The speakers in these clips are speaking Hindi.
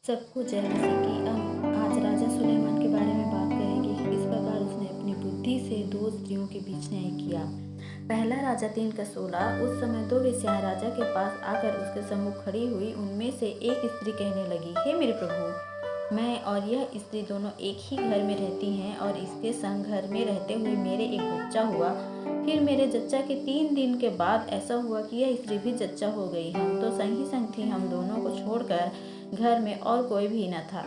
सबको जय मसीह की। आज राजा सुलेमान के बारे में बात करेंगे कि किस प्रकार उसने अपनी बुद्धि से दो स्त्रियों के बीच न्याय किया। पहला राजा 3:16। उस समय दो वेश्याएं राजा के पास आकर उसके सम्मुख खड़ी हुई। उनमें से एक स्त्री कहने लगी, हे मेरे प्रभु, मैं और यह स्त्री दोनों एक ही घर में रहती हैं और इसके संग घर में रहते हुए मेरे एक बच्चा हुआ। फिर मेरे जच्चा के 3 दिन के बाद ऐसा हुआ कि यह स्त्री भी जच्चा हो गई। हम तो संग ही संग थी, हम दोनों को छोड़कर घर में और कोई भी न था।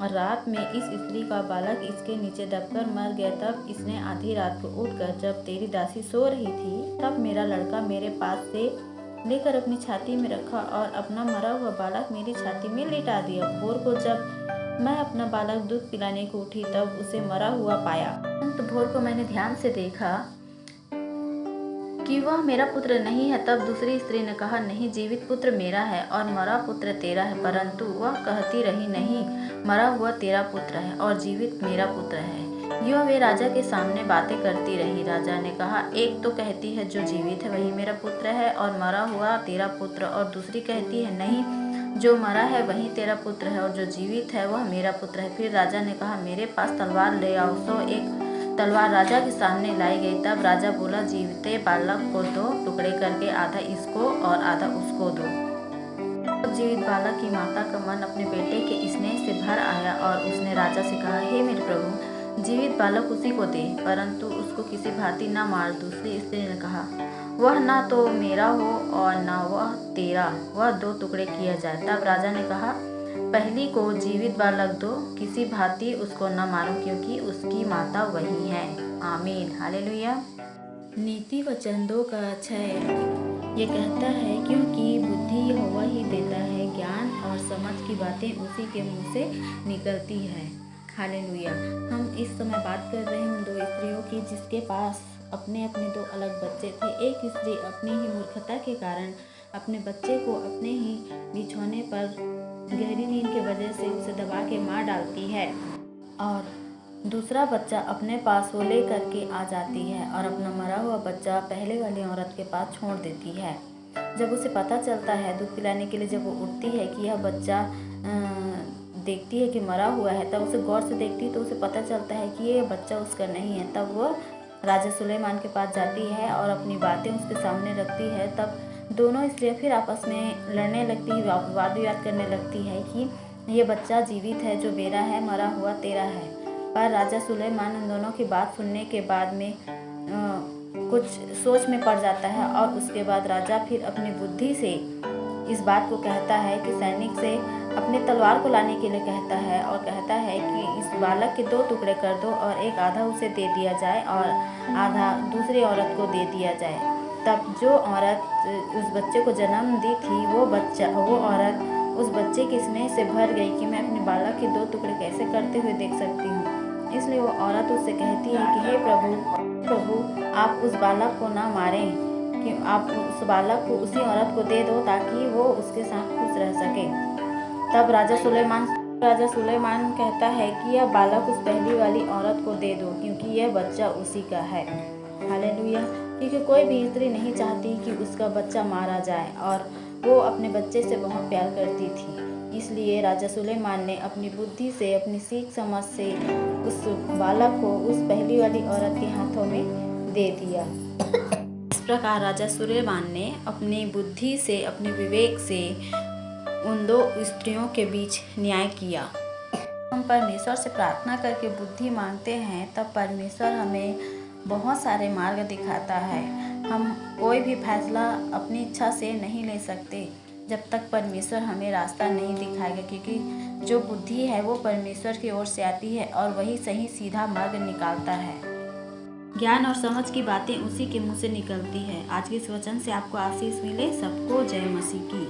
और रात में इस स्त्री का बालक इसके नीचे दबकर मर गया। तब इसने आधी रात को उठकर, जब तेरी दासी सो रही थी, तब मेरा लड़का मेरे पास से लेकर अपनी छाती में रखा और अपना मरा हुआ बालक मेरी छाती में लिटा दिया। भोर को जब मैं अपना बालक दूध पिलाने को उठी, तब उसे मरा हुआ पाया। भोर को मैंने ध्यान से देखा कि वह मेरा पुत्र नहीं है। तब दूसरी स्त्री ने कहा, नहीं, जीवित पुत्र मेरा है और मरा पुत्र तेरा है। परंतु वह कहती रही, नहीं, मरा हुआ तेरा पुत्र है और जीवित मेरा पुत्र है। यह वे राजा के सामने बातें करती रही। राजा ने कहा, एक तो कहती है जो जीवित है वही मेरा पुत्र है और मरा हुआ तेरा पुत्र, और दूसरी कहती है, नहीं, जो मरा है वही तेरा पुत्र है और जो जीवित है वह मेरा पुत्र है। फिर राजा ने कहा, मेरे पास तलवार ले आओ। सो एक तलवार राजा के सामने लाई गई। तब राजा बोला, जीविते बालक को 2 टुकड़े करके आधा इसको और आधा उसको दो। तब जीवित बालक की माता का मन अपने बेटे के स्नेह से भर आया और उसने राजा से कहा, हे मेरे प्रभु, जीवित बालक उसी को दे, परंतु उसको किसी भांति न मार। दूसरी स्त्री ने कहा, वह ना तो मेरा हो और न वह तेरा, वह 2 टुकड़े किया जाए। तब राजा ने कहा, पहली को जीवित बालक दो, किसी भांति उसको न मारो, क्योंकि उसकी माता वही है। आमीन, हालेलुया। नीति वचन 2 का 6 ये कहता है, क्योंकि बुद्धि यहोवा ही देता है, ज्ञान और समझ की बातें उसी के मुंह से निकलती है। हालेलुया। हम इस समय बात कर रहे हैं उन 2 स्त्रियों की जिसके पास अपने अपने 2 अलग बच्चे थे। एक स्त्री अपनी ही मूर्खता के कारण अपने बच्चे को अपने ही बिछौने पर गहरी नींद की वजह से उसे दबा के मार डालती है, और दूसरा बच्चा अपने पास वो ले करके आ जाती है और अपना मरा हुआ बच्चा पहले वाली औरत के पास छोड़ देती है। जब उसे पता चलता है, दूध पिलाने के लिए जब वो उठती है कि यह बच्चा देखती है कि मरा हुआ है, तब उसे गौर से देखती है तो उसे पता चलता है कि ये बच्चा उसका नहीं है। तब वो राजा सुलेमान के पास जाती है और अपनी बातें उसके सामने रखती है। तब दोनों स्त्रियां फिर आपस में लड़ने लगती है, वाद विवाद करने लगती है कि ये बच्चा जीवित है जो मेरा है, मरा हुआ तेरा है। पर राजा सुलेमान उन दोनों की बात सुनने के बाद में कुछ सोच में पड़ जाता है और उसके बाद राजा फिर अपनी बुद्धि से इस बात को कहता है कि सैनिक से अपनी तलवार को लाने के लिए कहता है और कहता है कि इस बालक के 2 टुकड़े कर दो और एक आधा उसे दे दिया जाए और आधा दूसरी औरत को दे दिया जाए। तब जो औरत उस बच्चे को जन्म दी थी, वो औरत उस बच्चे के स्नेह से भर गई कि मैं अपने बालक के 2 टुकड़े कैसे करते हुए देख सकती हूँ। इसलिए वो औरत उससे कहती है कि हे प्रभु, आप उस बालक को ना मारें, कि आप उस बालक को उसी औरत को दे दो ताकि वो उसके साथ खुश रह सके। तब राजा सुलेमान कहता है कि यह बालक उस पहली वाली औरत को दे दो, क्योंकि यह बच्चा उसी का है। हालेलुया। क्योंकि कोई भी स्त्री नहीं चाहती कि उसका बच्चा मारा जाए और वो अपने बच्चे से बहुत प्यार करती थी। इसलिए राजा सुलेमान ने अपनी बुद्धि से, अपनी सीख समझ से उस बालक को उस पहली वाली औरत के हाथों में दे दिया। इस प्रकार राजा सुलेमान ने अपनी बुद्धि से, अपने विवेक से उन 2 स्त्रियों के बीच न्याय किया। हम परमेश्वर से प्रार्थना करके बुद्धि मांगते हैं, तब परमेश्वर हमें बहुत सारे मार्ग दिखाता है। हम कोई भी फैसला अपनी इच्छा से नहीं ले सकते जब तक परमेश्वर हमें रास्ता नहीं दिखाएगा, क्योंकि जो बुद्धि है वो परमेश्वर की ओर से आती है और वही सही सीधा मार्ग निकालता है। ज्ञान और समझ की बातें उसी के मुंह से निकलती है। आज के इस वचन से आपको आशीष मिले। सबको जय मसीह की।